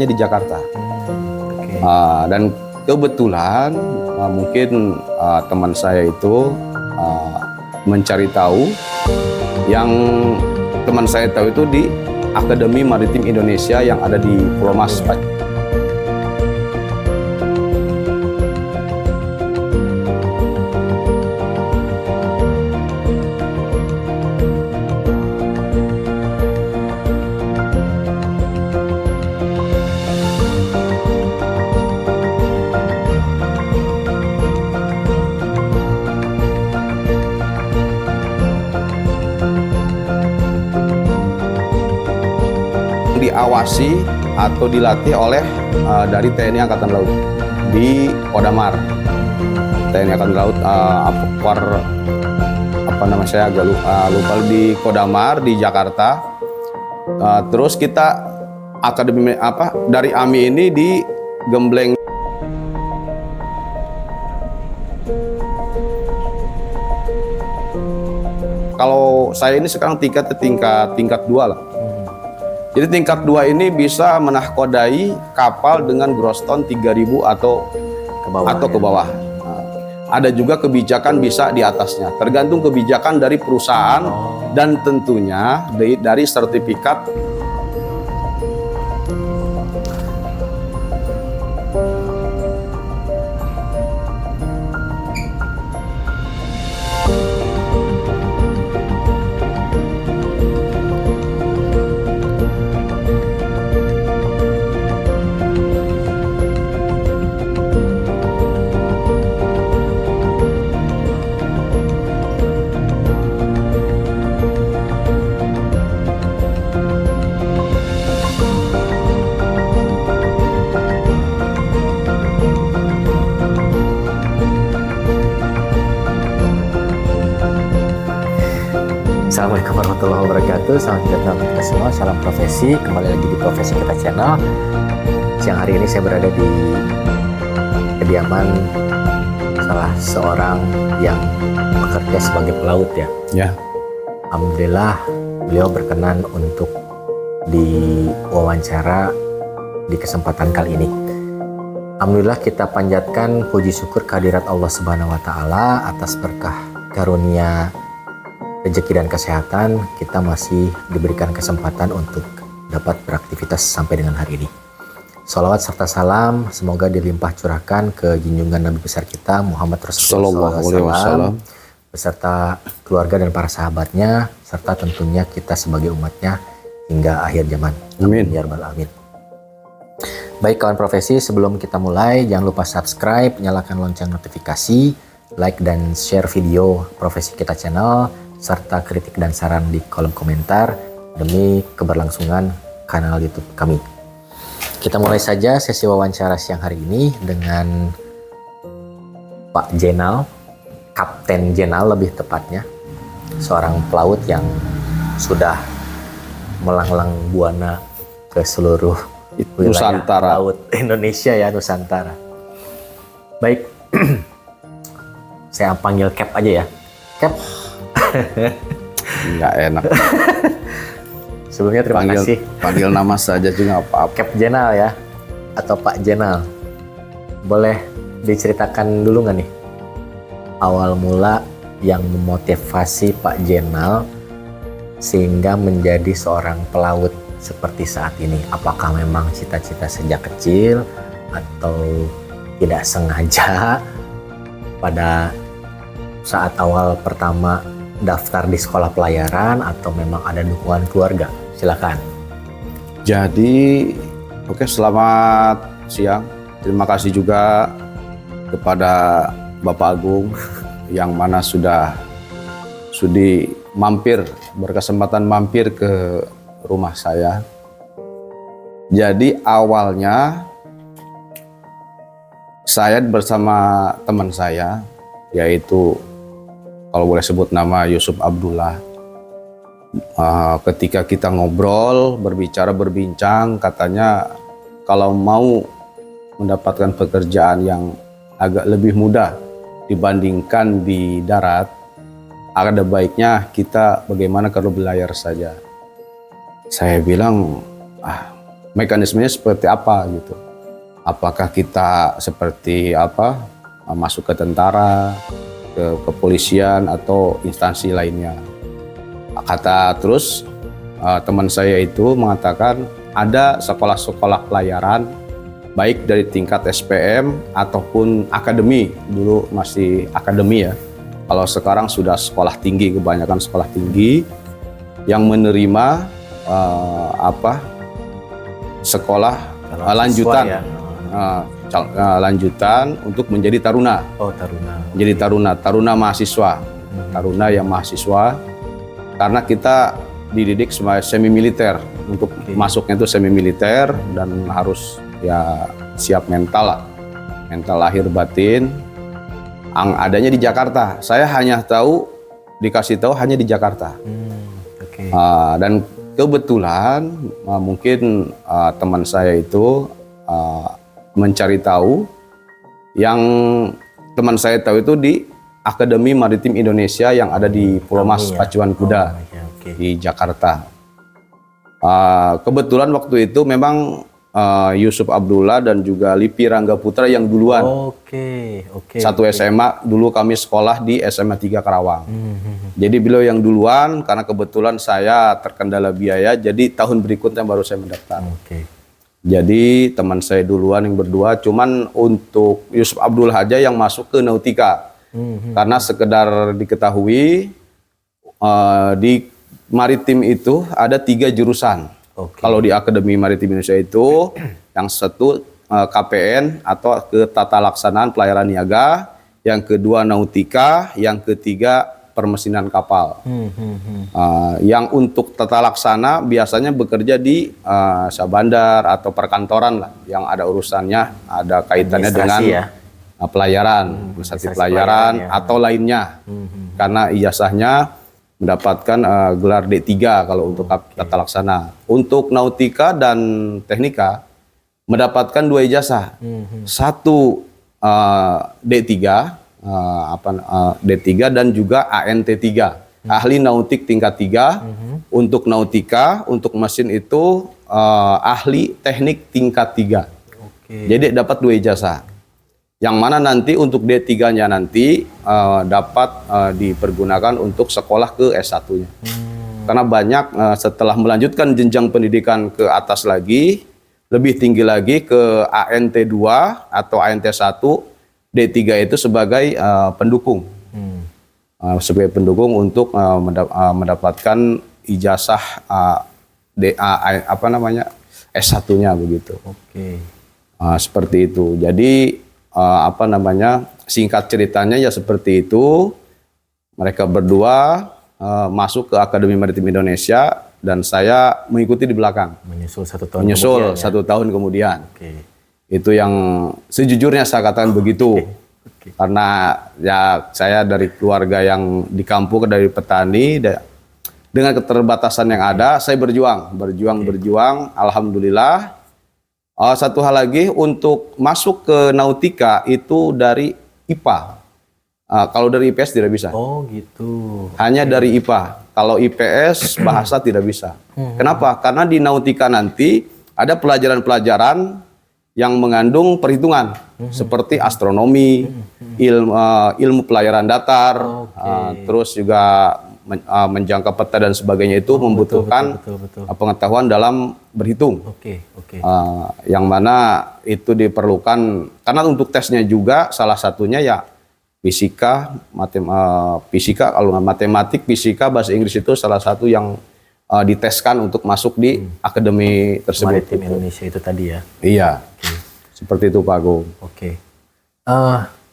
adanya di Jakarta. Oke. Dan kebetulan mungkin teman saya itu mencari tahu, yang teman saya tahu itu di Akademi Maritim Indonesia yang ada di Pulau Mas. Diawasi atau dilatih oleh dari TNI Angkatan Laut di Kodamar. TNI Angkatan Laut saya agak lupa di Kodamar di Jakarta. Terus kita akademi dari AMI ini di Gembleng. Kalau saya ini sekarang tingkat 2 lah. Jadi tingkat 2 ini bisa menahkodai kapal dengan gross ton 3.000 atau ke bawah. Nah, ada juga kebijakan bisa di atasnya. Tergantung kebijakan dari perusahaan dan tentunya dari sertifikat. Assalamualaikum warahmatullahi wabarakatuh. Salam sejahtera untuk kita semua. Salam profesi. Kembali lagi di Profesi Kita Channel. Siang hari ini saya berada di kediaman salah seorang yang bekerja sebagai pelaut ya. Ya. Alhamdulillah beliau berkenan untuk diwawancara di kesempatan kali ini. Alhamdulillah kita panjatkan puji syukur kehadirat Allah Subhanahu wa taala atas berkah karunia rezeki dan kesehatan, kita masih diberikan kesempatan untuk dapat beraktivitas sampai dengan hari ini. Salawat serta salam semoga dilimpah curahkan ke junjungan Nabi besar kita Muhammad Rasulullah SAW beserta keluarga dan para sahabatnya, serta tentunya kita sebagai umatnya hingga akhir zaman. Amin. Ya Rabbal Alamin. Baik kawan profesi, sebelum kita mulai jangan lupa subscribe, nyalakan lonceng notifikasi, like dan share video Profesi Kita Channel, serta kritik dan saran di kolom komentar demi keberlangsungan kanal YouTube kami. Kita mulai saja sesi wawancara siang hari ini dengan Pak Jenal, Kapten Jenal lebih tepatnya, seorang pelaut yang sudah melanglang buana ke seluruh wilayah Nusantara. laut Indonesia ya, Nusantara. Baik, saya panggil Cap aja ya. Cap. Nggak enak. Sebelumnya terima kasih. Panggil nama saja juga apa-apa. Cap Jenal ya, atau Pak Jenal. Boleh diceritakan dulu nggak nih awal mula yang memotivasi Pak Jenal sehingga menjadi seorang pelaut seperti saat ini? Apakah memang cita-cita sejak kecil atau tidak sengaja pada saat awal pertama daftar di sekolah pelayaran, atau memang ada dukungan keluarga? Silakan. Jadi, selamat siang. Terima kasih juga kepada Bapak Agung yang mana sudah sudi berkesempatan mampir ke rumah saya. Jadi awalnya saya bersama teman saya, yaitu kalau boleh sebut nama Yusuf Abdullah. Ketika kita ngobrol, berbincang, katanya kalau mau mendapatkan pekerjaan yang agak lebih mudah dibandingkan di darat, ada baiknya kita bagaimana kalau berlayar saja. Saya bilang, mekanismenya seperti apa gitu. Apakah kita seperti apa masuk ke tentara, ke kepolisian atau instansi lainnya. Kata terus teman saya itu mengatakan ada sekolah-sekolah pelayaran baik dari tingkat SPM ataupun akademi, dulu masih akademi ya. Kalau sekarang sudah sekolah tinggi, kebanyakan sekolah tinggi yang menerima sekolah lanjutan, lanjutan untuk menjadi taruna. Oh, taruna. Menjadi taruna mahasiswa, taruna yang mahasiswa. Karena kita dididik sebagai semi militer, untuk masuknya itu semi militer dan harus ya siap mental lah, mental lahir batin. Adanya di Jakarta. Saya hanya dikasih tahu hanya di Jakarta. Dan kebetulan mungkin teman saya itu mencari tahu, yang teman saya tahu itu di Akademi Maritim Indonesia yang ada di Pulau Mas, Pacuan Kuda di Jakarta. Kebetulan waktu itu memang Yusuf Abdullah dan juga Lipi Rangga Putra yang duluan. Satu SMA, dulu kami sekolah di SMA 3 Karawang. Jadi beliau yang duluan, karena kebetulan saya terkendala biaya, jadi tahun berikutnya baru saya mendaftar. Jadi teman saya duluan yang berdua, cuman untuk Yusuf Abdullah aja yang masuk ke Nautika. Karena sekedar diketahui, di Maritim itu ada 3 jurusan. Kalau di Akademi Maritim Indonesia itu, yang satu KPN atau Ketataalaksanaan Pelayaran Niaga, yang kedua Nautika, yang ketiga Permesinan Kapal. Yang untuk tata laksana biasanya bekerja di Sabandar atau perkantoran lah, yang ada urusannya, ada kaitannya dengan pelayaran, administrasi pelayaran atau lainnya. Karena ijazahnya mendapatkan gelar D3 kalau untuk tata laksana. Untuk Nautika dan Teknika mendapatkan 2 ijazah. Satu D3, D3 dan juga ANT3, ahli nautik tingkat 3. Untuk Nautika, untuk mesin itu ahli teknik tingkat 3. Jadi dapat 2 ijazah. Yang mana nanti untuk D3-nya nanti dapat dipergunakan untuk sekolah ke S1-nya. Karena banyak setelah melanjutkan jenjang pendidikan ke atas lagi, lebih tinggi lagi ke ANT2 atau ANT1, D3 itu sebagai pendukung. Sebagai pendukung untuk mendapatkan ijazah S1-nya begitu. Seperti itu. Jadi singkat ceritanya ya seperti itu. Mereka berdua masuk ke Akademi Maritim Indonesia dan saya mengikuti di belakang. Menyusul 1 tahun kemudian. 1 tahun kemudian. Itu yang sejujurnya saya katakan begitu. Karena ya saya dari keluarga yang di kampung, dari petani, dengan keterbatasan yang ada, saya berjuang. Alhamdulillah. Satu hal lagi, untuk masuk ke Nautika itu dari IPA. Kalau dari IPS tidak bisa. Oh gitu. Hanya dari IPA. Kalau IPS bahasa tidak bisa. Kenapa? Karena di Nautika nanti ada pelajaran-pelajaran yang mengandung perhitungan, seperti astronomi, ilmu pelayaran datar, terus juga menjangka peta dan sebagainya, itu membutuhkan pengetahuan dalam berhitung. Yang mana itu diperlukan, karena untuk tesnya juga salah satunya ya fisika, kalau matematik, fisika, bahasa Inggris itu salah satu yang diteskan untuk masuk di akademi tersebut. Maritim Indonesia itu tadi ya? Iya, seperti itu Pak Agung.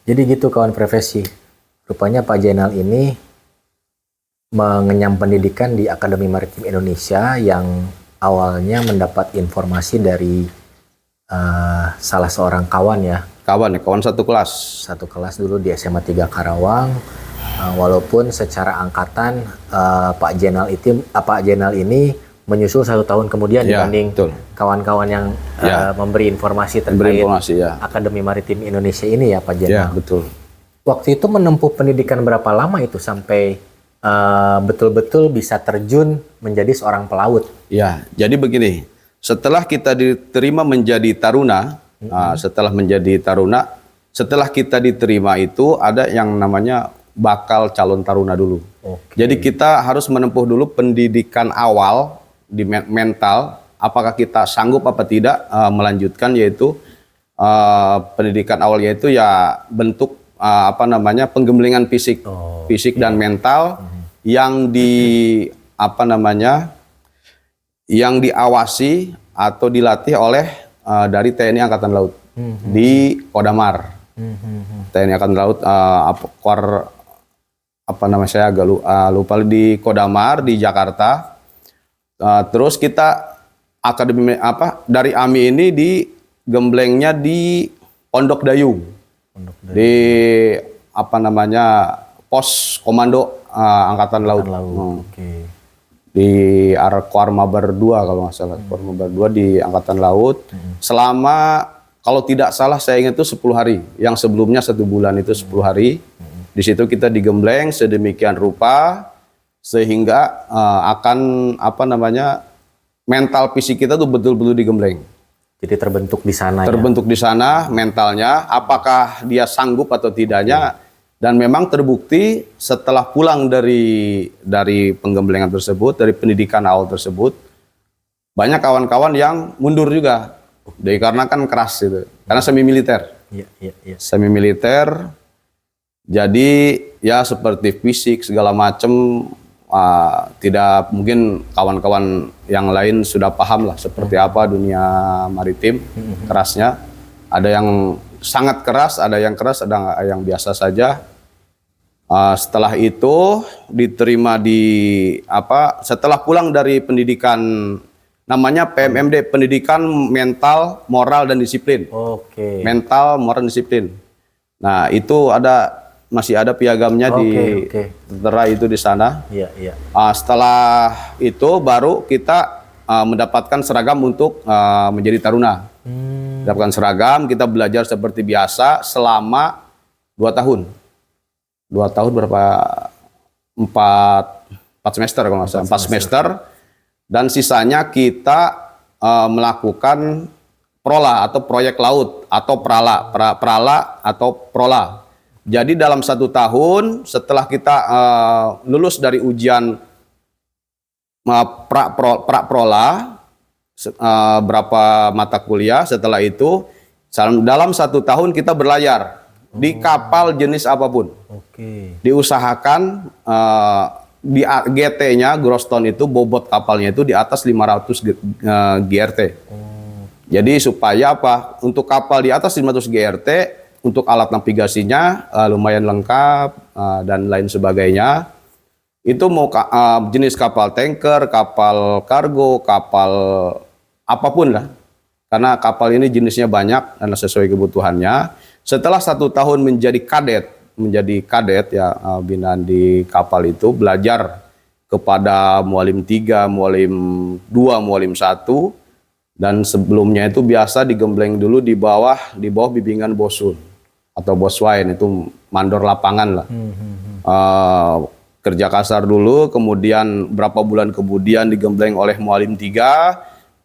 Jadi gitu kawan profesi, rupanya Pak Jainal ini mengenyam pendidikan di Akademi Maritim Indonesia yang awalnya mendapat informasi dari salah seorang kawan ya. Kawan satu kelas. Satu kelas dulu di SMA 3 Karawang. Walaupun secara angkatan Pak Jainal ini menyusul 1 tahun kemudian dibanding kawan-kawan yang memberi informasi terkait Akademi Maritim Indonesia ini ya Pak Jainal. Betul. Waktu itu menempuh pendidikan berapa lama itu sampai betul-betul bisa terjun menjadi seorang pelaut? Ya, jadi begini, setelah kita diterima menjadi taruna, setelah kita diterima itu ada yang namanya bakal calon taruna dulu. Jadi kita harus menempuh dulu pendidikan awal di mental, apakah kita sanggup apa tidak melanjutkan, yaitu pendidikan awal, yaitu ya bentuk penggemblengan fisik, dan mental yang yang diawasi atau dilatih oleh dari TNI Angkatan Laut di Kodamar. TNI Angkatan Laut saya agak lupa, di Kodamar di Jakarta. Terus kita akademi dari AMI ini digemblengnya di Pondok Dayung. Di pos komando Angkatan Laut. Di Korps Mabar 2 kalau nggak salah, Korps Mabar 2 di Angkatan Laut. Selama kalau tidak salah saya ingat itu 10 hari. Yang sebelumnya 1 bulan itu 10 hari. Di situ kita digembleng sedemikian rupa sehingga mental fisik kita tuh betul-betul digembleng. Jadi terbentuk di sana. Terbentuk di sana mentalnya, apakah dia sanggup atau tidaknya. Dan memang terbukti setelah pulang dari penggemblengan tersebut, dari pendidikan awal tersebut, banyak kawan-kawan yang mundur juga, dikarenakan keras itu, karena semi militer. Semi militer, jadi ya seperti fisik segala macam, tidak mungkin kawan-kawan yang lain sudah paham lah seperti apa dunia maritim kerasnya. Ada yang sangat keras, ada yang keras, ada yang biasa saja. Setelah itu diterima setelah pulang dari pendidikan namanya PMMD, pendidikan mental, moral dan disiplin. Mental, moral, dan disiplin. Nah, itu masih ada piagamnya di tentara itu di sana. Setelah itu baru kita mendapatkan seragam untuk menjadi taruna. Mendapatkan seragam, kita belajar seperti biasa selama 2 tahun. 2 tahun berapa? 4 semester kalau nggak salah. 4 semester. Dan sisanya kita melakukan prola atau proyek laut atau prala atau prola. Jadi dalam 1 tahun setelah kita lulus dari ujian prola, berapa mata kuliah, setelah itu dalam 1 tahun kita berlayar di kapal jenis apapun. Diusahakan di GT-nya, gross ton itu, bobot kapalnya itu di atas 500 GRT. Jadi supaya apa? Untuk kapal di atas 500 GRT, untuk alat navigasinya lumayan lengkap dan lain sebagainya. Itu mau jenis kapal tanker, kapal kargo, kapal apapun lah. Karena kapal ini jenisnya banyak dan sesuai kebutuhannya. Setelah 1 tahun menjadi kadet ya, binaan di kapal itu, belajar kepada Mualim 3, Mualim 2, Mualim 1, dan sebelumnya itu biasa digembleng dulu di bawah bimbingan bosun atau boswain, itu mandor lapangan lah. Kerja kasar dulu, kemudian berapa bulan kemudian digembleng oleh Mualim 3,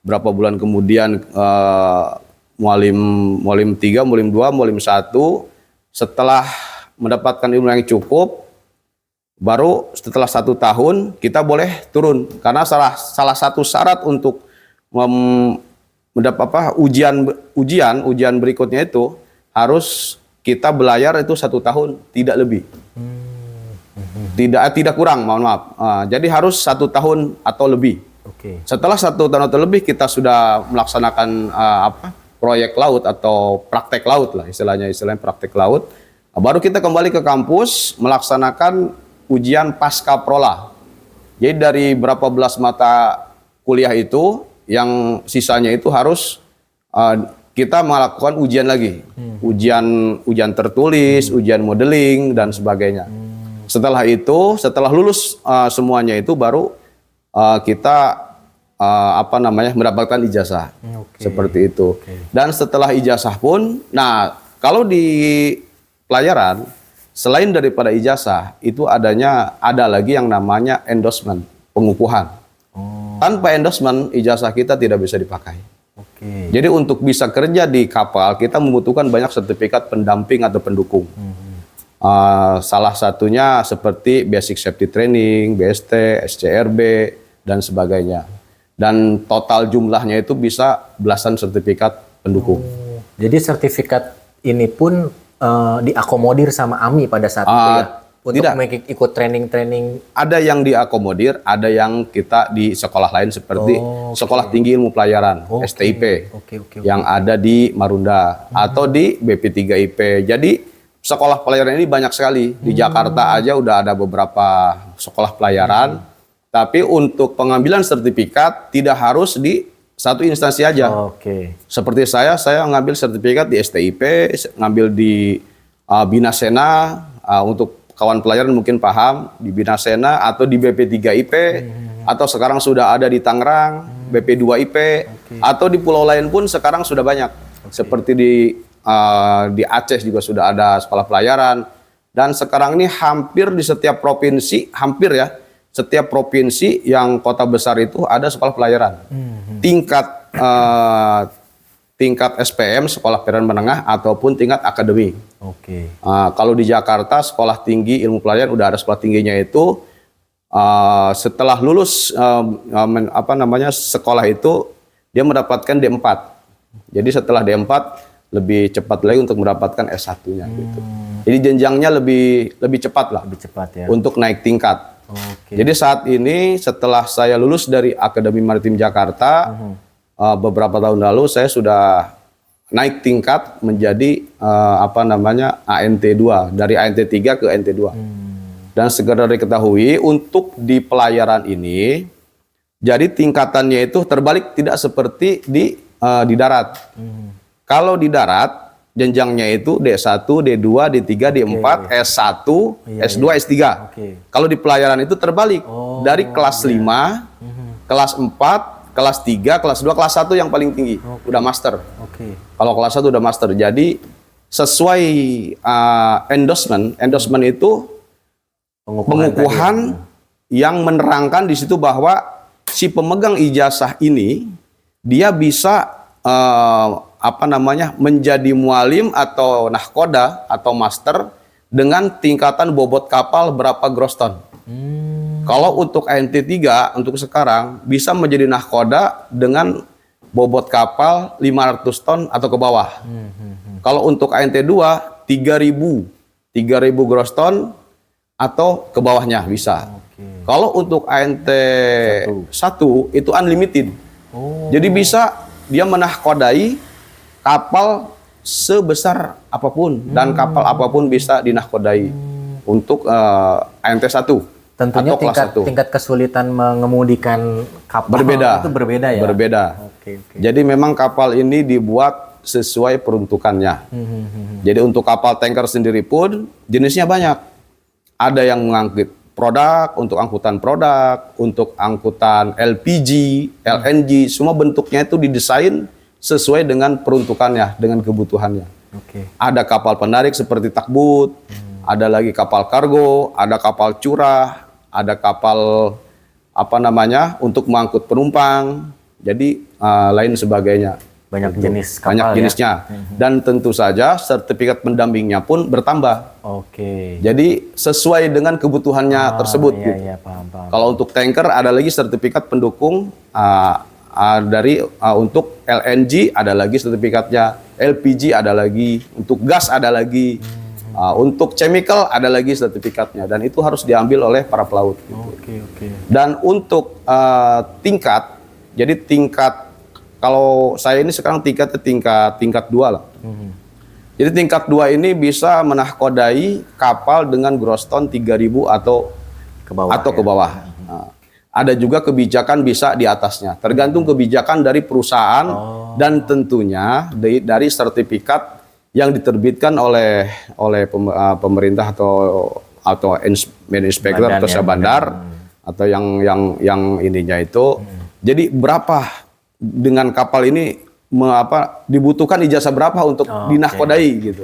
berapa bulan kemudian Mualim 3, Mualim 2, Mualim 1. Setelah mendapatkan ilmu yang cukup, baru setelah 1 tahun kita boleh turun. Karena salah satu syarat untuk ujian berikutnya itu harus kita belayar itu 1 tahun, tidak lebih. Tidak kurang, mohon maaf. Jadi harus 1 tahun atau lebih. Setelah 1 tahun atau lebih kita sudah melaksanakan proyek laut atau praktek laut lah, istilahnya praktek laut. Baru kita kembali ke kampus melaksanakan ujian pasca prola. Jadi dari berapa belas mata kuliah itu, yang sisanya itu harus kita melakukan ujian lagi. Ujian tertulis, ujian modeling dan sebagainya. Setelah itu, setelah lulus semuanya itu baru kita mendapatkan ijazah. Seperti itu. Dan setelah ijazah pun, nah kalau di pelayaran, selain daripada ijazah, itu ada lagi yang namanya endorsement, pengukuhan. Tanpa endorsement, ijazah kita tidak bisa dipakai. Oke. Jadi untuk bisa kerja di kapal, kita membutuhkan banyak sertifikat pendamping atau pendukung. Salah satunya seperti Basic Safety Training, BST, SCRB, dan sebagainya. Dan total jumlahnya itu bisa belasan sertifikat pendukung. Jadi sertifikat ini pun diakomodir sama AMI pada saat itu ya? Untuk tidak. ikut training-training. Ada yang diakomodir, ada yang kita di sekolah lain seperti Sekolah Tinggi Ilmu Pelayaran, STIP, yang ada di Marunda, atau di BP3IP. Jadi sekolah pelayaran ini banyak sekali. Di Jakarta aja udah ada beberapa sekolah pelayaran, tapi untuk pengambilan sertifikat tidak harus di satu instansi aja. Seperti saya ngambil sertifikat di STIP, ngambil di Binasena, untuk kawan pelayaran mungkin paham, di Binasena atau di BP3IP, atau sekarang sudah ada di Tangerang, BP2IP, atau di pulau lain pun sekarang sudah banyak. Seperti di Aceh juga sudah ada sekolah pelayaran, dan sekarang ini hampir di setiap provinsi, setiap provinsi yang kota besar itu ada sekolah pelayaran. Tingkat SPM, sekolah pelayaran menengah, ataupun tingkat akademi. Kalau di Jakarta, sekolah tinggi ilmu pelayaran udah ada sekolah tingginya itu. Setelah lulus sekolah itu, dia mendapatkan D4. Jadi setelah D4 lebih cepat lagi untuk mendapatkan S1-nya gitu. Jadi jenjangnya lebih cepat lah. Lebih cepat ya. Untuk naik tingkat. Jadi saat ini setelah saya lulus dari Akademi Maritim Jakarta, beberapa tahun lalu saya sudah naik tingkat menjadi ANT2, dari ANT3 ke ANT2. Dan sekedar diketahui, untuk di pelayaran ini, jadi tingkatannya itu terbalik, tidak seperti di darat. Kalau di darat, jenjangnya itu D1, D2, D3, D4, S1, S2, S3. Kalau di pelayaran itu terbalik, dari kelas 5, kelas 4, kelas 3, kelas 2, kelas 1 yang paling tinggi, udah master. Kalau kelas 1 udah master. Jadi sesuai endorsement itu pengukuhan yang menerangkan di situ bahwa si pemegang ijazah ini dia bisa menjadi mualim atau nahkoda atau master dengan tingkatan bobot kapal berapa gross ton. Kalau untuk ANT3 untuk sekarang bisa menjadi nahkoda dengan bobot kapal 500 ton atau ke bawah. Kalau untuk ANT2 3.000 gross ton atau ke bawahnya bisa. Kalau untuk ANT1 itu unlimited. Jadi bisa dia menahkodai kapal sebesar apapun, dan kapal apapun bisa dinahkodai untuk ANT1. Tentunya tingkat kesulitan mengemudikan kapal itu berbeda ya? Berbeda. Jadi memang kapal ini dibuat sesuai peruntukannya. Jadi untuk kapal tanker sendiri pun jenisnya banyak. Ada yang mengangkut produk, untuk angkutan produk, untuk angkutan LPG, LNG, semua bentuknya itu didesain sesuai dengan peruntukannya, dengan kebutuhannya. Ada kapal penarik seperti tugboat, ada lagi kapal kargo, ada kapal curah, ada kapal untuk mengangkut penumpang, jadi lain sebagainya. Banyak jenis kapal, banyak jenisnya. Dan tentu saja sertifikat pendampingnya pun bertambah. Jadi sesuai dengan kebutuhannya tersebut. Paham. Kalau untuk tanker ada lagi sertifikat pendukung, untuk LNG ada lagi sertifikatnya, LPG ada lagi, untuk gas ada lagi. Untuk chemical ada lagi sertifikatnya, dan itu harus diambil oleh para pelaut. Dan untuk tingkat, jadi tingkat, kalau saya ini sekarang tingkat 2 lah. Jadi tingkat 2 ini bisa menahkodai kapal dengan gross ton 3.000 atau ke bawah. Ada juga kebijakan bisa di atasnya, tergantung kebijakan dari perusahaan dan tentunya dari sertifikat yang diterbitkan oleh pemerintah atau inspektor atau bandar atau yang ininya itu. Jadi berapa dengan kapal ini dibutuhkan ijazah berapa untuk dinahkodai gitu.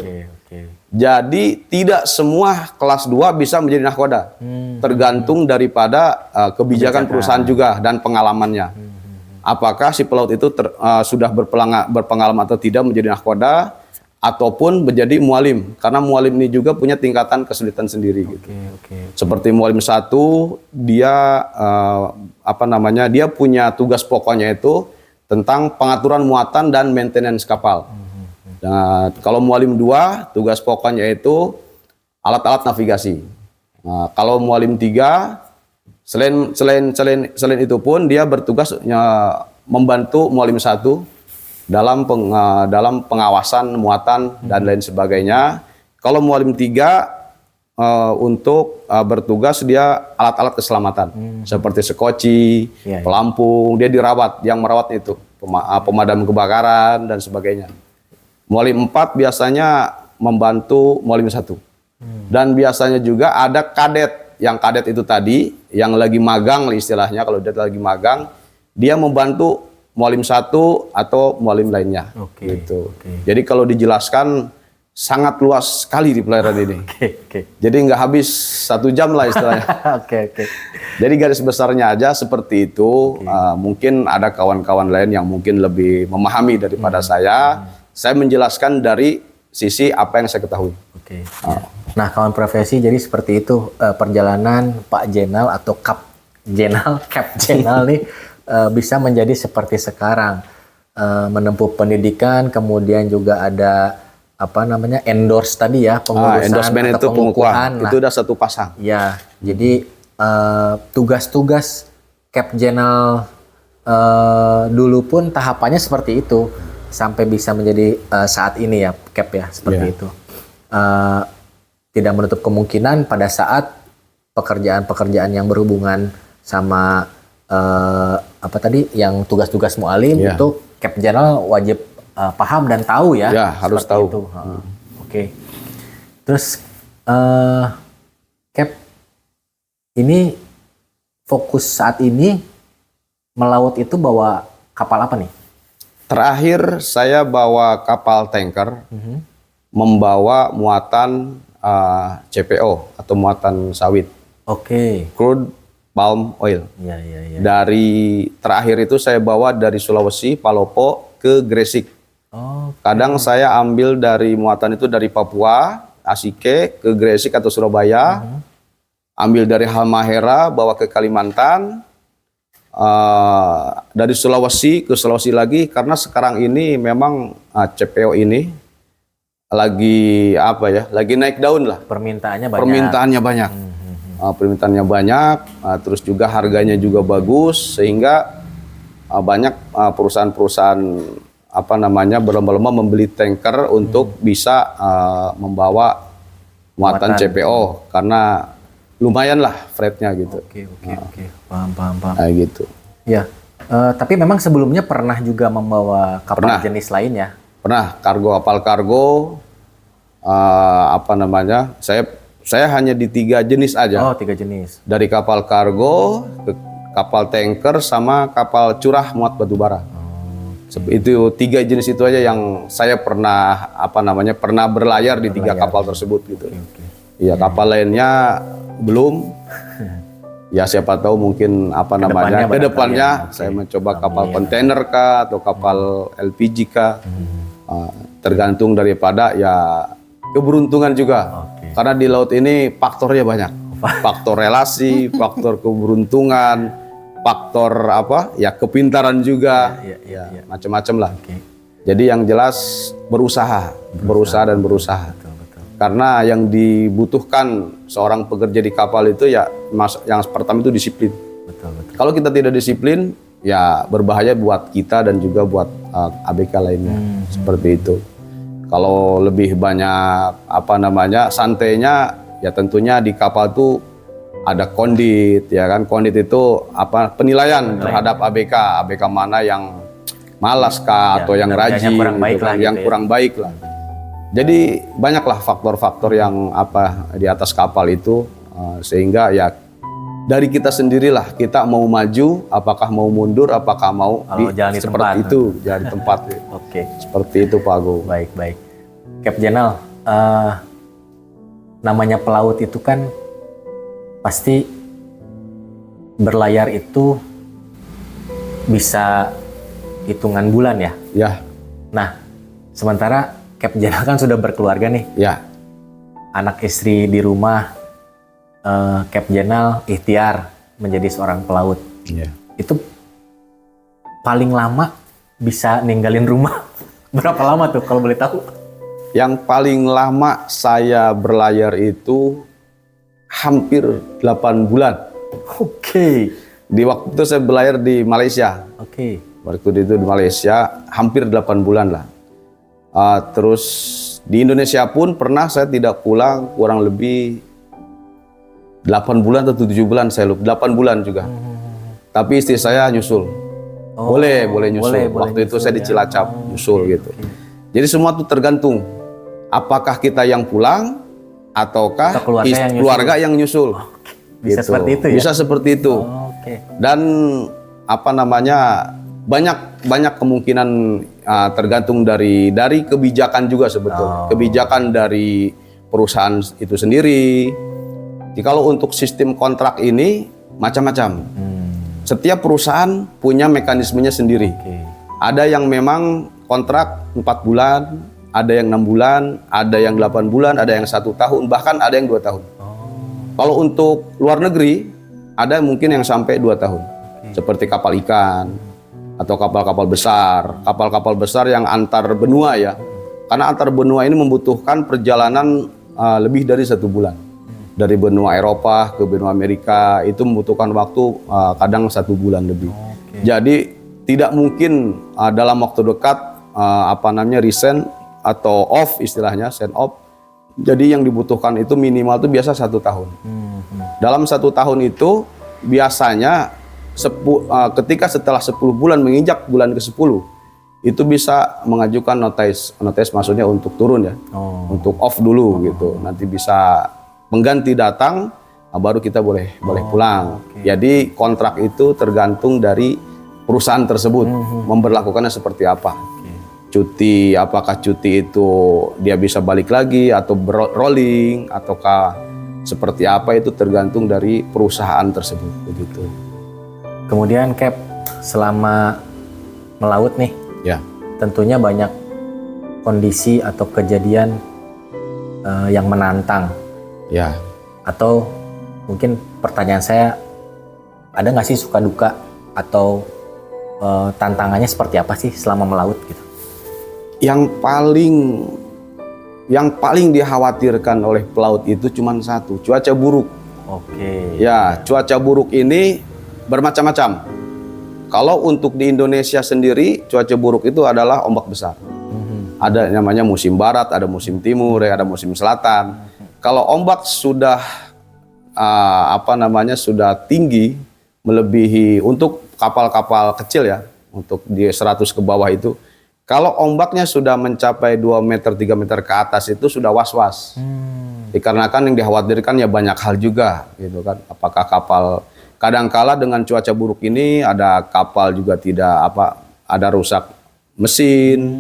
Jadi tidak semua kelas 2 bisa menjadi nahkoda. Tergantung daripada kebijakan perusahaan juga dan pengalamannya. Apakah si pelaut itu sudah berpengalaman atau tidak menjadi nahkoda ataupun menjadi mualim. Karena mualim ini juga punya tingkatan kesulitan sendiri gitu. Seperti mualim 1, dia dia punya tugas pokoknya itu tentang pengaturan muatan dan maintenance kapal. Nah, kalau mualim 2, tugas pokoknya itu alat-alat navigasi. Nah, kalau mualim 3, selain itu pun dia bertugas membantu mualim 1 dalam pengawasan muatan dan lain sebagainya. Kalau mualim 3 untuk bertugas dia alat-alat keselamatan seperti sekoci, pelampung, dia dirawat, yang merawat itu pemadam kebakaran dan sebagainya. Mualim 4 biasanya membantu mualim 1. Dan biasanya juga ada kadet. Yang kadet itu tadi, yang lagi magang istilahnya, kalau dia lagi magang, dia membantu mualim 1 atau mualim lainnya. Gitu. Jadi kalau dijelaskan, sangat luas sekali di pelayaran ini. Jadi nggak habis 1 jam lah istilahnya. Jadi garis besarnya aja seperti itu. Mungkin ada kawan-kawan lain yang mungkin lebih memahami daripada saya. Saya menjelaskan dari sisi apa yang saya ketahui. Nah, kawan profesi, jadi seperti itu perjalanan Pak Jenal atau Cap Jenal nih bisa menjadi seperti sekarang, menempuh pendidikan, kemudian juga ada endorse tadi ya, pengurusan endorsement atau itu pengukuhan. Itu udah 1 pasang. Ya, jadi tugas-tugas Cap Jenal dulu pun tahapannya seperti itu. Sampai bisa menjadi saat ini ya, Cap ya, seperti itu. Tidak menutup kemungkinan pada saat pekerjaan-pekerjaan yang berhubungan sama yang tugas-tugas mualim itu Cap Jenal wajib paham dan tahu ya. Ya, harus tahu. Itu. Terus Cap, ini fokus saat ini melaut itu bawa kapal apa nih? Terakhir saya bawa kapal tanker, membawa muatan CPO atau muatan sawit. Crude palm oil. Dari terakhir itu saya bawa dari Sulawesi, Palopo ke Gresik. Kadang saya ambil dari muatan itu dari Papua, Asike ke Gresik atau Surabaya. Ambil dari Halmahera bawa ke Kalimantan. Dari Sulawesi ke Sulawesi lagi, karena sekarang ini memang CPO ini lagi lagi naik daun lah. Permintaannya banyak. Permintaannya banyak, terus juga harganya juga bagus, sehingga banyak perusahaan-perusahaan berlomba-lomba membeli tanker untuk bisa membawa muatan CPO, karena lumayan lah freight-nya gitu. Paham. Gitu. Ya, tapi memang sebelumnya pernah juga membawa kapal jenis lain ya? Pernah, kapal kargo, saya hanya di 3 jenis aja. 3 jenis. Dari kapal kargo, ke kapal tanker, sama kapal curah muat batu bara. Itu 3 jenis itu aja yang saya pernah pernah berlayar di 3 kapal tersebut gitu. Iya, kapal lainnya belum. Ya siapa tahu mungkin kedepannya saya mencoba kapal kontainer kah atau kapal LPG kah. Tergantung daripada ya keberuntungan juga. Karena di laut ini faktornya banyak. Faktor relasi, faktor keberuntungan, faktor kepintaran juga. Macam-macam lah. Jadi yang jelas berusaha dan berusaha. Karena yang dibutuhkan seorang pekerja di kapal itu yang pertama itu disiplin. Kalau kita tidak disiplin, ya berbahaya buat kita dan juga buat ABK lainnya. Seperti itu. Kalau lebih banyak santainya, ya tentunya di kapal itu ada kondit, ya kan? Kondit itu penilaian terhadap ABK mana yang malas kah atau yang rajin, kurang baik lah. Jadi banyaklah faktor-faktor yang di atas kapal itu, sehingga ya dari kita sendirilah, kita mau maju, apakah mau mundur, apakah mau Kalau jalan di seperti tempat. itu, jalan di tempat. Oke. Seperti itu Pak Agung. Baik, baik. Cap Jenal, namanya pelaut itu kan pasti berlayar itu bisa hitungan bulan ya. Ya, Nah, sementara Cap Jenal kan sudah berkeluarga nih, ya, anak istri di rumah. Cap Jenal ikhtiar menjadi seorang pelaut. ya. Itu paling lama bisa ninggalin rumah berapa lama tuh kalau boleh tahu? Yang paling lama saya berlayar itu hampir 8 bulan. Oke. Di waktu itu saya berlayar di Malaysia. Oke. Waktu itu di Malaysia hampir 8 bulan lah. Terus di Indonesia pun pernah saya tidak pulang kurang lebih 8 bulan atau 7 bulan, saya lupa. 8 bulan juga. Tapi istri saya nyusul. Boleh nyusul. Waktu itu saya di Cilacap nyusul gitu. Jadi semua itu tergantung. Apakah kita yang pulang ataukah Atau keluarga yang nyusul. Bisa Gitu. seperti itu ya? Bisa seperti itu. Oke. Dan banyak kemungkinan tergantung dari kebijakan juga sebetulnya. Kebijakan dari perusahaan itu sendiri. Jadi kalau untuk sistem kontrak ini macam-macam. Setiap perusahaan punya mekanismenya sendiri. Oke. Ada yang memang kontrak 4 bulan, ada yang 6 bulan, ada yang 8 bulan, ada yang 1 tahun, bahkan ada yang 2 tahun. Kalau untuk luar negeri, ada mungkin yang sampai 2 tahun. Seperti kapal ikan, atau kapal-kapal besar. Kapal-kapal besar yang antar benua ya. Karena antar benua ini membutuhkan perjalanan lebih dari 1 bulan. Dari benua Eropa ke benua Amerika itu membutuhkan waktu kadang 1 bulan lebih. Jadi tidak mungkin dalam waktu dekat resign atau off istilahnya, send off. Jadi yang dibutuhkan itu minimal itu biasa 1 tahun. Dalam 1 tahun itu biasanya ketika setelah 10 bulan menginjak bulan ke-10 itu bisa mengajukan notice maksudnya untuk turun ya, untuk off dulu gitu. Nanti bisa pengganti datang, baru kita boleh pulang. Jadi kontrak itu tergantung dari perusahaan tersebut memberlakukannya seperti apa. Cuti, apakah cuti itu dia bisa balik lagi atau rolling ataukah seperti apa, itu tergantung dari perusahaan tersebut begitu. Kemudian Cap, selama melaut nih, Ya, tentunya banyak kondisi atau kejadian yang menantang. ya. Atau mungkin pertanyaan saya, ada nggak sih suka duka atau tantangannya seperti apa sih selama melaut gitu? Yang paling dikhawatirkan oleh pelaut itu cuma satu, cuaca buruk. Oke. Ya, cuaca buruk ini bermacam-macam. Kalau untuk di Indonesia sendiri, cuaca buruk itu adalah ombak besar. Ada namanya musim barat, ada musim timur, ada musim selatan. Kalau ombak sudah sudah tinggi, melebihi untuk kapal-kapal kecil ya, untuk di 100 ke bawah itu, kalau ombaknya sudah mencapai 2 meter, 3 meter ke atas itu sudah was-was. Dikarenakan yang dikhawatirkan ya banyak hal juga gitu kan. Apakah kapal, kadangkala dengan cuaca buruk ini ada kapal juga ada rusak mesin,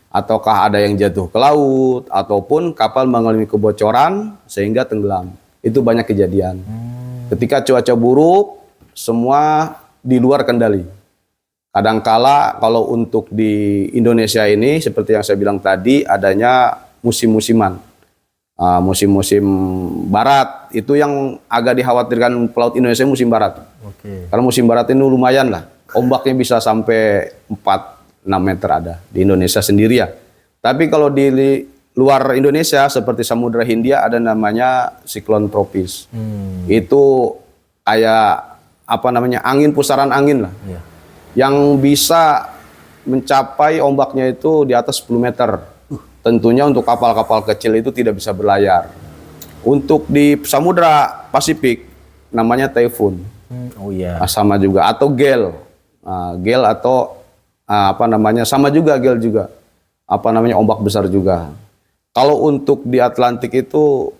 ataukah ada yang jatuh ke laut, ataupun kapal mengalami kebocoran sehingga tenggelam. Itu banyak kejadian. Ketika cuaca buruk, semua di luar kendali. Kadangkala kalau untuk di Indonesia ini, seperti yang saya bilang tadi, adanya musim-musiman. Musim-musim barat, itu yang agak dikhawatirkan pelaut Indonesia musim barat. Karena musim barat ini lumayan lah. Ombaknya bisa sampai 4-6 meter ada di Indonesia sendiri ya. Tapi kalau di luar Indonesia seperti Samudra Hindia ada namanya siklon tropis. Itu kayak angin, pusaran angin lah. Yang bisa mencapai ombaknya itu di atas 10 meter. Tentunya untuk kapal-kapal kecil itu tidak bisa berlayar. Untuk di Samudra Pasifik namanya typhoon. Sama juga, atau gale. Gale atau sama juga gale juga. Ombak besar juga. Kalau untuk di Atlantik itu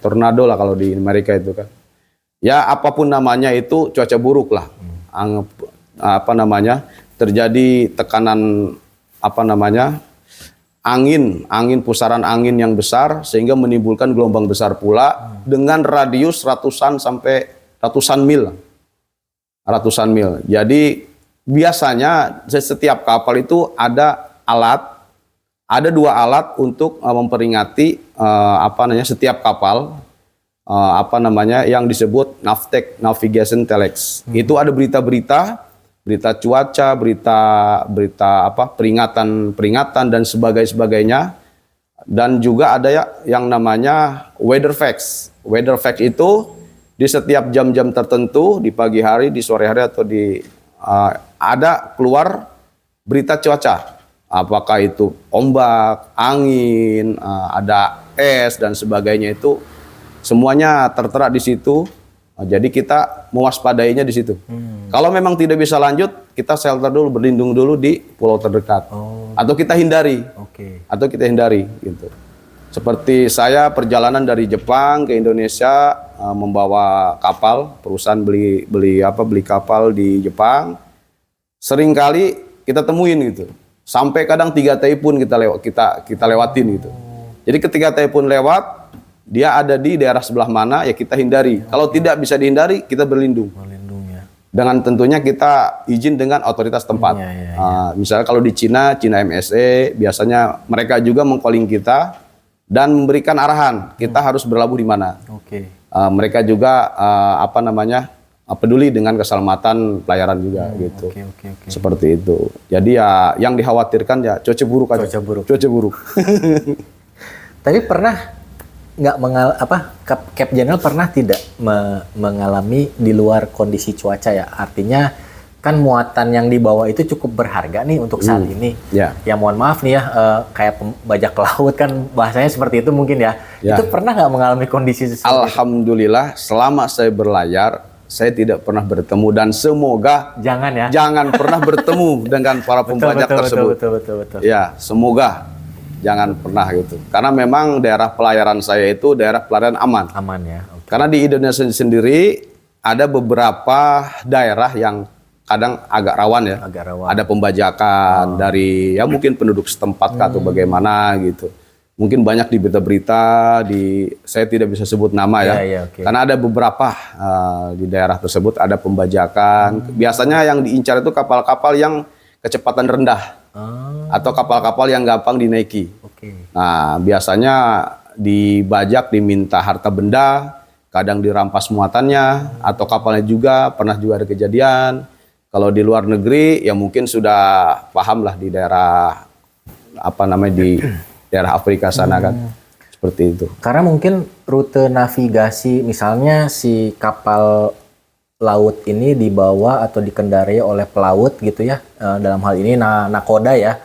tornado lah kalau di Amerika itu kan. ya apapun namanya itu cuaca buruk lah. Apa namanya, terjadi tekanan apa namanya, angin pusaran angin yang besar sehingga menimbulkan gelombang besar pula dengan radius ratusan sampai ratusan mil. Jadi biasanya setiap kapal itu ada 2 alat untuk memperingati apa namanya, setiap kapal apa namanya yang disebut Navtec Navigation Telex. Itu ada berita cuaca, berita apa, peringatan dan sebagainya. Dan juga ada yang namanya weather facts. Weather facts itu di setiap jam-jam tertentu, di pagi hari, di sore hari atau ada keluar berita cuaca. Apakah itu ombak, angin, ada es dan sebagainya, itu semuanya tertera di situ. Jadi kita mewaspadainya di situ. Kalau memang tidak bisa lanjut, kita shelter dulu, berlindung dulu di pulau terdekat. Atau kita hindari. Gitu. Seperti saya perjalanan dari Jepang ke Indonesia membawa kapal, perusahaan beli kapal di Jepang. Seringkali kita temuin gitu. Sampai kadang 3 taipun kita lewatin gitu. Jadi ketika taipun lewat, dia ada di daerah sebelah mana, ya kita hindari. Kalau tidak bisa dihindari, kita berlindung. Ya. Dengan tentunya kita izin dengan otoritas tempat. Misalnya kalau di Cina MSE, biasanya mereka juga meng-calling kita dan memberikan arahan kita harus berlabuh di mana. Mereka juga apa namanya, peduli dengan keselamatan pelayaran juga gitu. Seperti itu. Jadi ya yang dikhawatirkan ya cuaca buruk aja. Cuaca buruk. Tapi pernah nggak Cap General pernah tidak mengalami di luar kondisi cuaca ya? Artinya kan muatan yang dibawa itu cukup berharga nih untuk saat ini. Ya mohon maaf nih ya, kayak bajak laut kan bahasanya seperti itu mungkin ya. Itu pernah nggak mengalami kondisi seperti itu? Alhamdulillah selama saya berlayar, saya tidak pernah bertemu dan semoga jangan pernah bertemu dengan para pembajak tersebut. Betul. Ya, semoga jangan pernah gitu. Karena memang daerah pelayaran saya itu daerah pelayaran aman. Aman ya. Karena di Indonesia sendiri ada beberapa daerah yang kadang agak rawan ya. Ada pembajakan dari ya mungkin penduduk setempat atau bagaimana gitu. Mungkin banyak di berita-berita, saya tidak bisa sebut nama ya. Karena ada beberapa di daerah tersebut ada pembajakan. Biasanya yang diincar itu kapal-kapal yang kecepatan rendah. Atau kapal-kapal yang gampang dinaiki. Nah, biasanya dibajak, diminta harta benda, kadang dirampas muatannya, atau kapalnya juga pernah ada kejadian. Kalau di luar negeri, ya mungkin sudah paham lah di daerah di daerah Afrika sana kan, seperti itu. Karena mungkin rute navigasi, misalnya si kapal laut ini dibawa atau dikendarai oleh pelaut gitu ya, dalam hal ini nakoda ya,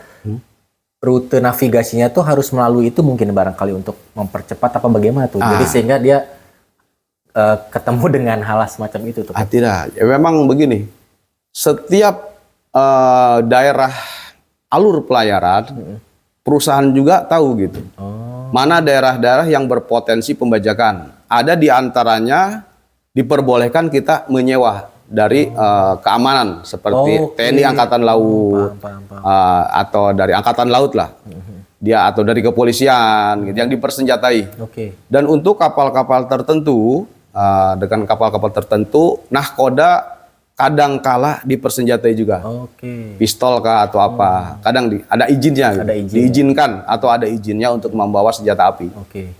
rute navigasinya tuh harus melalui itu mungkin barangkali untuk mempercepat apa bagaimana tuh, jadi sehingga dia ketemu dengan hal semacam itu tuh. Tidak, ya memang begini, setiap daerah alur pelayaran, perusahaan juga tahu gitu, mana daerah-daerah yang berpotensi pembajakan. Ada di antaranya diperbolehkan kita menyewa dari keamanan seperti TNI Angkatan Laut atau dari Angkatan Laut lah, dia atau dari kepolisian gitu, yang dipersenjatai. Dan untuk kapal-kapal tertentu, dengan kapal-kapal tertentu, nahkoda kadang kala dipersenjatai juga, pistol kah atau apa, kadang ada izinnya, diizinkan atau ada izinnya untuk membawa senjata api,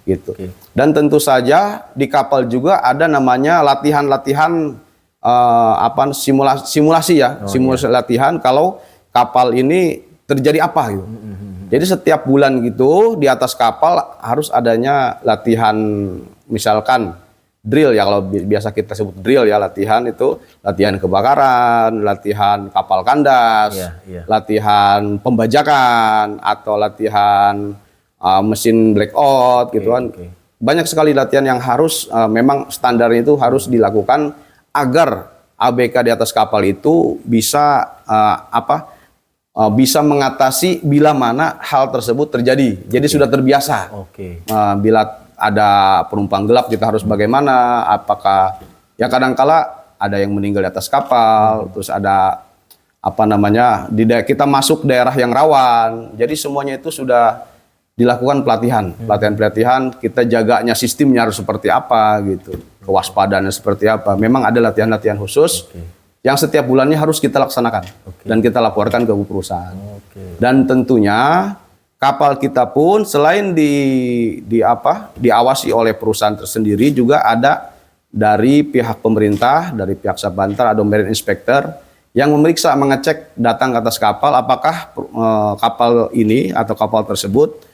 gitu. Dan tentu saja di kapal juga ada namanya latihan-latihan simulasi latihan kalau kapal ini terjadi apa gitu. Jadi setiap bulan gitu di atas kapal harus adanya latihan, misalkan drill ya, kalau biasa kita sebut drill ya, latihan itu latihan kebakaran, latihan kapal kandas, latihan pembajakan atau latihan mesin blackout gitu kan. Banyak sekali latihan yang harus memang standarnya itu harus dilakukan agar ABK di atas kapal itu bisa bisa mengatasi bila mana hal tersebut terjadi. Jadi sudah terbiasa. Bila ada penumpang gelap kita harus bagaimana, apakah Ya kadangkala ada yang meninggal di atas kapal, terus ada apa namanya kita masuk daerah yang rawan. Jadi semuanya itu sudah dilakukan pelatihan, kita jaganya sistemnya harus seperti apa gitu, kewaspadaannya seperti apa. Memang ada latihan-latihan khusus yang setiap bulannya harus kita laksanakan dan kita laporkan ke perusahaan. Dan tentunya kapal kita pun selain diawasi oleh perusahaan tersendiri, juga ada dari pihak pemerintah, dari pihak Sabantar, ada marine inspector yang memeriksa, mengecek datang ke atas kapal apakah kapal ini atau kapal tersebut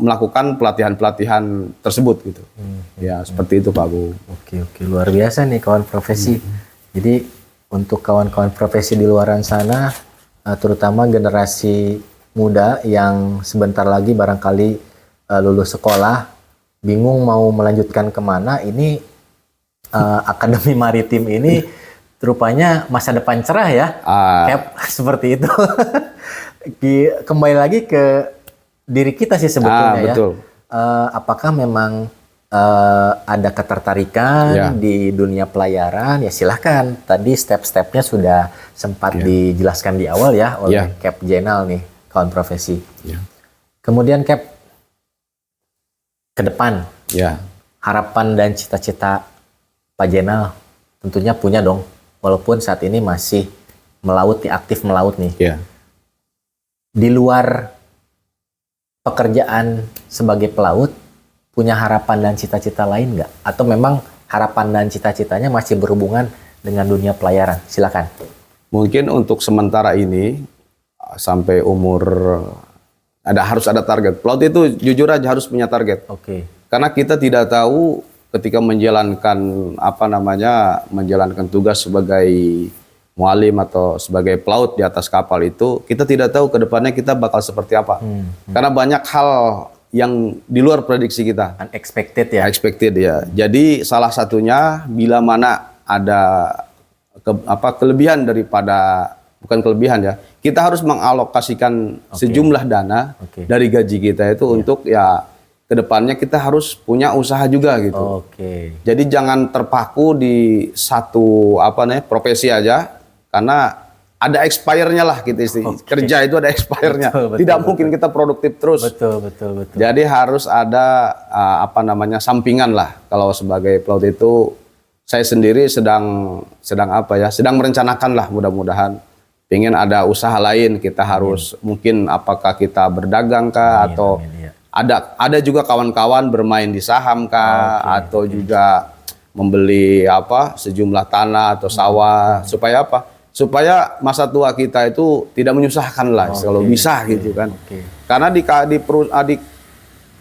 melakukan pelatihan tersebut gitu. Ya seperti itu Pak Bu. Oke, luar biasa nih kawan profesi. Jadi untuk kawan-kawan profesi di luaran sana, terutama generasi muda yang sebentar lagi barangkali lulus sekolah, bingung mau melanjutkan kemana, ini Akademi Maritim ini rupanya masa depan cerah ya. Cap, seperti itu. Kembali lagi ke diri kita sih sebetulnya betul. Apakah memang ada ketertarikan di dunia pelayaran? Ya silahkan. Tadi step-stepnya sudah sempat dijelaskan di awal ya oleh Cap Jenal nih, kawan profesi. Kemudian Cap, ke depan, harapan dan cita-cita Pak Jenal tentunya punya dong, walaupun saat ini masih melaut, aktif melaut nih. Di luar pekerjaan sebagai pelaut, punya harapan dan cita-cita lain nggak? Atau memang harapan dan cita-citanya masih berhubungan dengan dunia pelayaran? Silakan. Mungkin untuk sementara ini sampai umur harus ada target. Pelaut itu jujur aja harus punya target. Karena kita tidak tahu ketika menjalankan menjalankan tugas sebagai mualim atau sebagai pelaut di atas kapal itu, kita tidak tahu ke depannya kita bakal seperti apa. Karena banyak hal yang di luar prediksi kita. Unexpected ya. Unexpected ya. Jadi salah satunya bila mana ada kelebihan daripada, bukan kelebihan ya, kita harus mengalokasikan sejumlah dana dari gaji kita itu untuk kedepannya kita harus punya usaha juga gitu. Jadi jangan terpaku di satu profesi aja, karena ada expire-nya lah gitu kerja itu ada expire-nya. Tidak mungkin kita produktif terus. Betul. Jadi harus ada sampingan lah. Kalau sebagai pelaut itu saya sendiri sedang merencanakan lah, mudah-mudahan pengen ada usaha lain. Kita harus mungkin apakah kita berdagang kah atau ada juga kawan-kawan bermain di saham kah, atau juga membeli sejumlah tanah atau sawah, supaya masa tua kita itu tidak menyusahkan lah kalau bisa gitu kan. Karena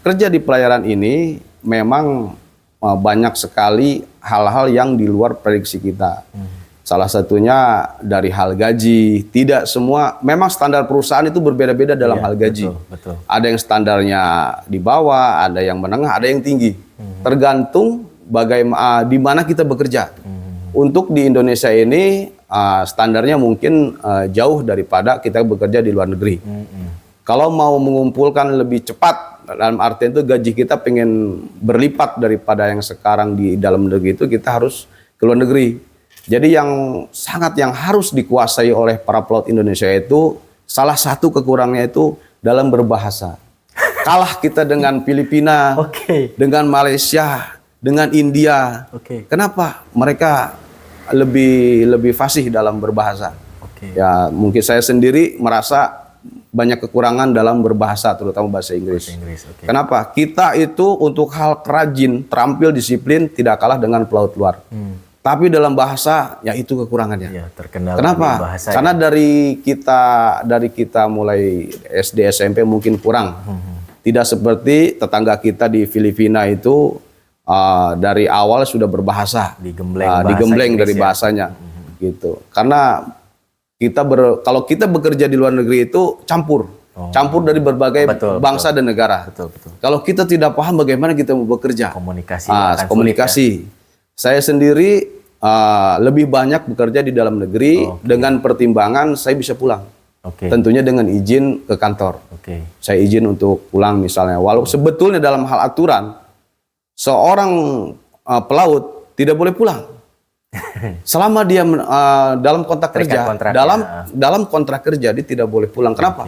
kerja di pelayaran ini memang banyak sekali hal-hal yang di luar prediksi kita. Salah satunya dari hal gaji. Tidak semua, memang standar perusahaan itu berbeda-beda dalam hal gaji. Ada yang standarnya di bawah, ada yang menengah, ada yang tinggi. Tergantung bagaimana di mana kita bekerja. Untuk di Indonesia ini standarnya mungkin jauh daripada kita bekerja di luar negeri. Kalau mau mengumpulkan lebih cepat, dalam artian itu gaji kita pengen berlipat daripada yang sekarang di dalam negeri itu, kita harus ke luar negeri. Jadi yang harus dikuasai oleh para pelaut Indonesia itu, salah satu kekurangannya itu dalam berbahasa. Kalah kita dengan Filipina, dengan Malaysia, dengan India. Kenapa? Mereka lebih fasih dalam berbahasa. Ya mungkin saya sendiri merasa banyak kekurangan dalam berbahasa, terutama bahasa Inggris. Kenapa? Kita itu untuk hal rajin, terampil, disiplin tidak kalah dengan pelaut luar. Tapi dalam bahasa, ya itu kekurangannya. Kenapa? Karena dari kita mulai SD, SMP mungkin kurang. Tidak seperti tetangga kita di Filipina itu dari awal sudah berbahasa, digembleng dari bahasanya, gitu. Karena kalau kita bekerja di luar negeri itu campur dari berbagai bangsa dan negara. Kalau kita tidak paham bagaimana kita mau bekerja, komunikasi. Saya sendiri lebih banyak bekerja di dalam negeri dengan pertimbangan saya bisa pulang. Tentunya dengan izin ke kantor. Saya izin untuk pulang misalnya. Walau sebetulnya dalam hal aturan, seorang pelaut tidak boleh pulang. Selama dia dalam kontrak kerja, dalam kontrak kerja dia tidak boleh pulang. Kenapa?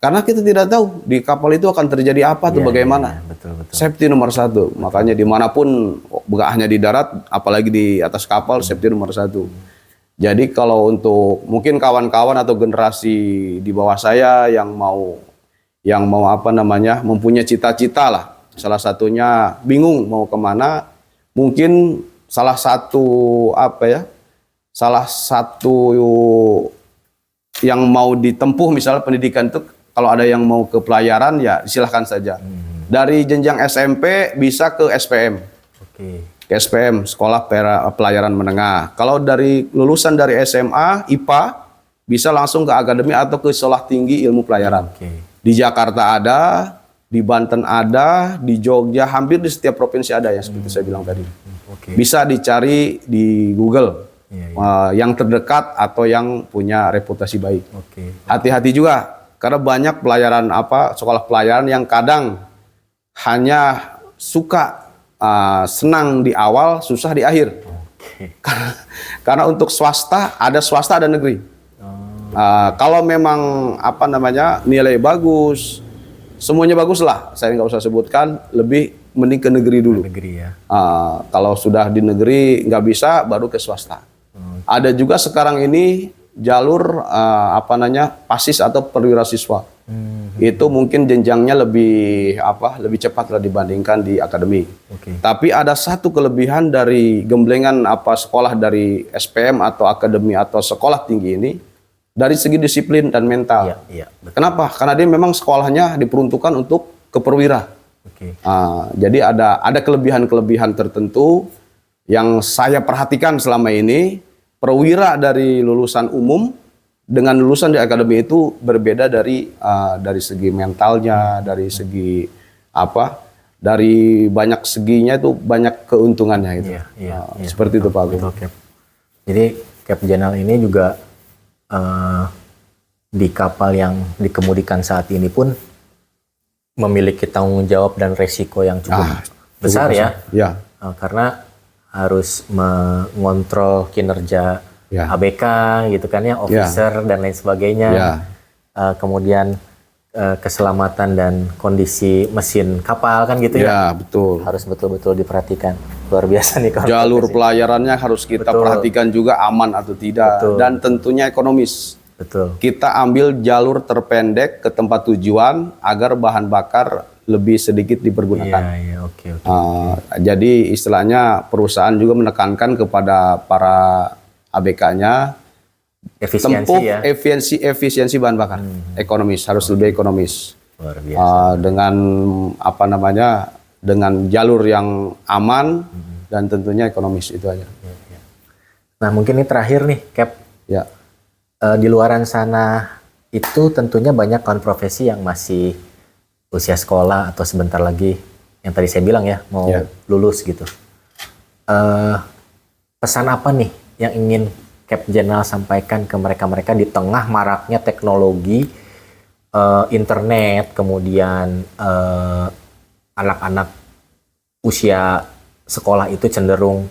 Karena kita tidak tahu di kapal itu akan terjadi apa atau bagaimana. Betul. Safety nomor 1. Makanya dimanapun, bukan hanya di darat, apalagi di atas kapal, safety nomor 1. Jadi kalau untuk mungkin kawan-kawan atau generasi di bawah saya yang mau mempunyai cita-cita lah. Salah satunya bingung mau kemana, mungkin salah satu yang mau ditempuh misalnya pendidikan itu, kalau ada yang mau ke pelayaran ya silahkan saja. Dari jenjang SMP bisa ke SPM. Ke SPM, Sekolah Pelayaran Menengah. Kalau dari lulusan dari SMA, IPA, bisa langsung ke akademi atau ke Sekolah Tinggi Ilmu Pelayaran. Di Jakarta ada, di Banten ada, di Jogja, hampir di setiap provinsi ada ya, seperti saya bilang tadi. Bisa dicari di Google yang terdekat atau yang punya reputasi baik. Hati-hati juga, karena banyak pelayaran sekolah pelayaran yang kadang hanya suka senang di awal, susah di akhir. Karena untuk swasta ada negeri. Kalau memang nilai bagus, semuanya bagus lah, saya nggak usah sebutkan, lebih mending ke negeri dulu. Kalau sudah di negeri nggak bisa, baru ke swasta. Ada juga sekarang ini jalur PASIS atau perwira siswa. Itu mungkin jenjangnya lebih cepat lah dibandingkan di akademi. Tapi ada satu kelebihan dari gemblengan sekolah dari SPM atau akademi atau sekolah tinggi ini, dari segi disiplin dan mental. Kenapa? Karena dia memang sekolahnya diperuntukkan untuk keperwira. Jadi ada kelebihan-kelebihan tertentu yang saya perhatikan selama ini. Perwira dari lulusan umum dengan lulusan di akademi itu berbeda dari segi mentalnya, dari segi dari banyak seginya itu banyak keuntungannya itu. Seperti itu Pak Agung. Jadi Cap Jenal ini juga di kapal yang dikemudikan saat ini pun memiliki tanggung jawab dan resiko yang cukup besar ya. Karena harus mengontrol kinerja ABK gitu kan ya, officer dan lain sebagainya. Kemudian keselamatan dan kondisi mesin kapal kan gitu ya. Betul. Harus betul-betul diperhatikan. Luar biasa nih. Jalur pelayarannya harus kita perhatikan juga aman atau tidak. Dan tentunya ekonomis. Kita ambil jalur terpendek ke tempat tujuan agar bahan bakar lebih sedikit dipergunakan. Jadi istilahnya perusahaan juga menekankan kepada para ABK-nya efisiensi bahan bakar, ekonomis, harus lebih ekonomis. Luar biasa. Dengan jalur yang aman dan tentunya ekonomis, itu aja. Nah mungkin ini terakhir nih Cap. Di luaran sana itu tentunya banyak kawan profesi yang masih usia sekolah atau sebentar lagi yang tadi saya bilang ya mau lulus gitu. Pesan apa nih yang ingin Cap Jenal sampaikan ke mereka-mereka di tengah maraknya teknologi, internet, kemudian anak-anak usia sekolah itu cenderung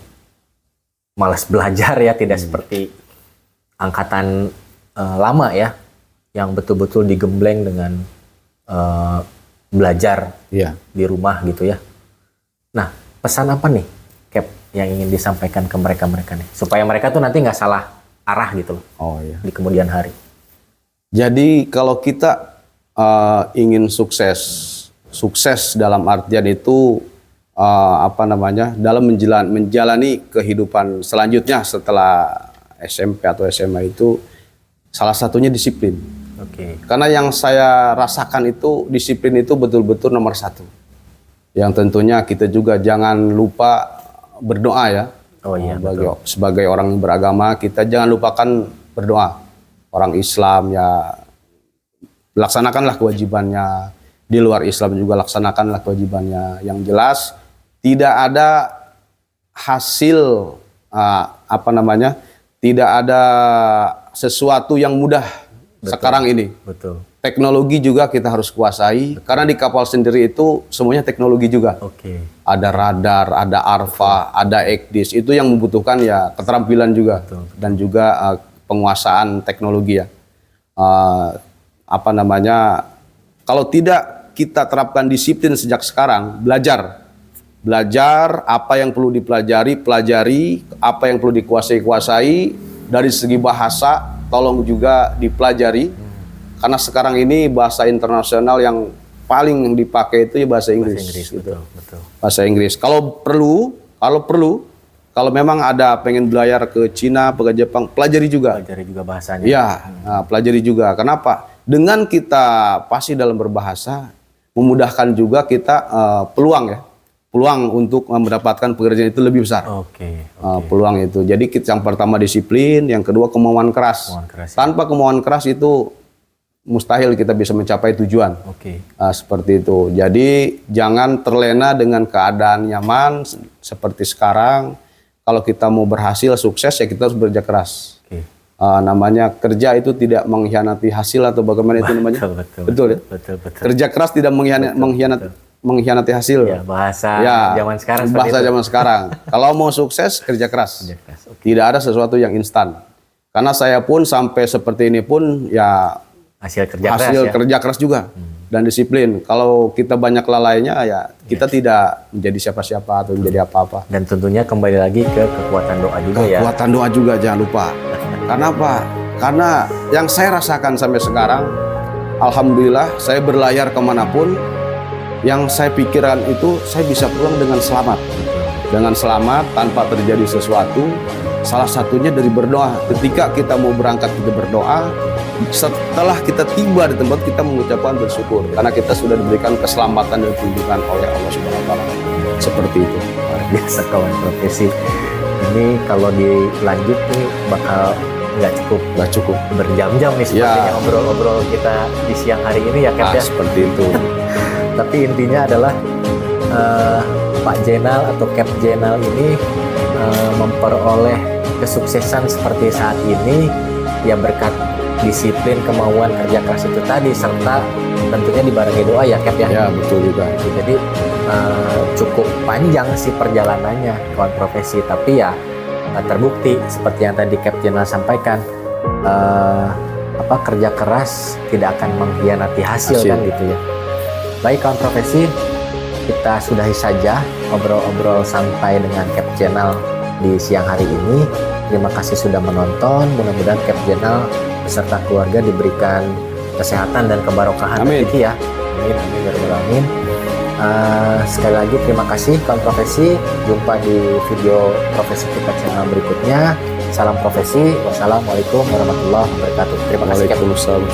malas belajar ya, tidak seperti angkatan lama ya yang betul-betul digembleng dengan belajar di rumah gitu ya. Nah, pesan apa nih Cap yang ingin disampaikan ke mereka-mereka nih supaya mereka tuh nanti nggak salah arah gitu loh di kemudian hari. Jadi kalau kita ingin sukses dalam artian itu dalam menjalani kehidupan selanjutnya setelah SMP atau SMA itu salah satunya disiplin. Karena yang saya rasakan itu disiplin itu betul-betul nomor 1. Yang tentunya kita juga jangan lupa berdoa ya. Sebagai orang beragama kita jangan lupakan berdoa. Orang Islam ya laksanakanlah kewajibannya. Di luar Islam juga laksanakanlah kewajibannya. Yang jelas tidak ada hasil tidak ada sesuatu yang mudah sekarang ini. Teknologi juga kita harus kuasai, karena di kapal sendiri itu semuanya teknologi juga. Oke. Ada radar, ada ARPA, ada ECDIS, itu yang membutuhkan ya keterampilan juga. Betul. Dan juga penguasaan teknologi ya. Kalau tidak kita terapkan disiplin sejak sekarang, belajar apa yang perlu pelajari, apa yang perlu kuasai, dari segi bahasa tolong juga dipelajari. Karena sekarang ini bahasa internasional yang paling dipakai itu ya bahasa Inggris. Gitu. Betul. Bahasa Inggris. Kalau memang ada pengen belajar ke Cina, ke Jepang, pelajari juga. Pelajari juga bahasanya. Iya, pelajari juga. Kenapa? Dengan kita pasti dalam berbahasa, memudahkan juga kita peluang untuk mendapatkan pekerjaan itu lebih besar. Oke. Peluang itu. Jadi yang pertama disiplin, yang kedua kemauan keras. Tanpa kemauan keras itu mustahil kita bisa mencapai tujuan. Seperti itu. Jadi jangan terlena dengan keadaan nyaman seperti sekarang. Kalau kita mau berhasil, sukses, ya kita harus bekerja keras. Namanya kerja itu tidak mengkhianati hasil atau bagaimana itu namanya? Betul ya? Betul. Kerja keras tidak mengkhianati hasil. Ya, bahasa zaman sekarang. Bahasa zaman sekarang. Kalau mau sukses, kerja keras. Tidak ada sesuatu yang instan. Karena saya pun sampai seperti ini pun ya hasil kerja keras juga dan disiplin. Kalau kita banyak lalainya ya kita tidak menjadi siapa-siapa atau menjadi apa-apa. Dan tentunya kembali lagi ke kekuatan doa juga ya. Kekuatan doa juga jangan lupa. Karena apa? Karena yang saya rasakan sampai sekarang, alhamdulillah saya berlayar kemanapun, yang saya pikirkan itu saya bisa pulang dengan selamat. Dengan selamat tanpa terjadi sesuatu. Salah satunya dari berdoa. Ketika kita mau berangkat kita berdoa. Setelah kita tiba di tempat kita mengucapkan bersyukur karena kita sudah diberikan keselamatan dan tunjukkan oleh Allah Subhanahu wa taala. Seperti itu. Luar biasa kawan profesi. Ini kalau dilanjut nih bakal nggak cukup berjam-jam nih sepertinya obrol-obrol kita di siang hari ini ya Cap ya. Seperti itu. Tapi intinya adalah Pak Jenal atau Cap Jenal ini memperoleh kesuksesan seperti saat ini ya berkat disiplin, kemauan, kerja keras itu tadi, serta tentunya dibarengi doa ya Cap ya. Ya betul juga. Jadi cukup panjang sih perjalanannya kawan profesi, tapi ya terbukti seperti yang tadi Cap Jenal sampaikan, kerja keras tidak akan mengkhianati hasil kan gitu ya. Baik kawan profesi, kita sudahi saja obrol-obrol santai dengan Cap Jenal di siang hari ini. Terima kasih sudah menonton. Mudah-mudahan Cap Jenal beserta keluarga diberikan kesehatan dan kebarokahan rezeki ya. Amin. Sekali lagi terima kasih kawan profesi. Jumpa di video profesi kita channel berikutnya. Salam profesi. Wassalamualaikum warahmatullahi wabarakatuh. Terima kasih. Waalaikumsalam.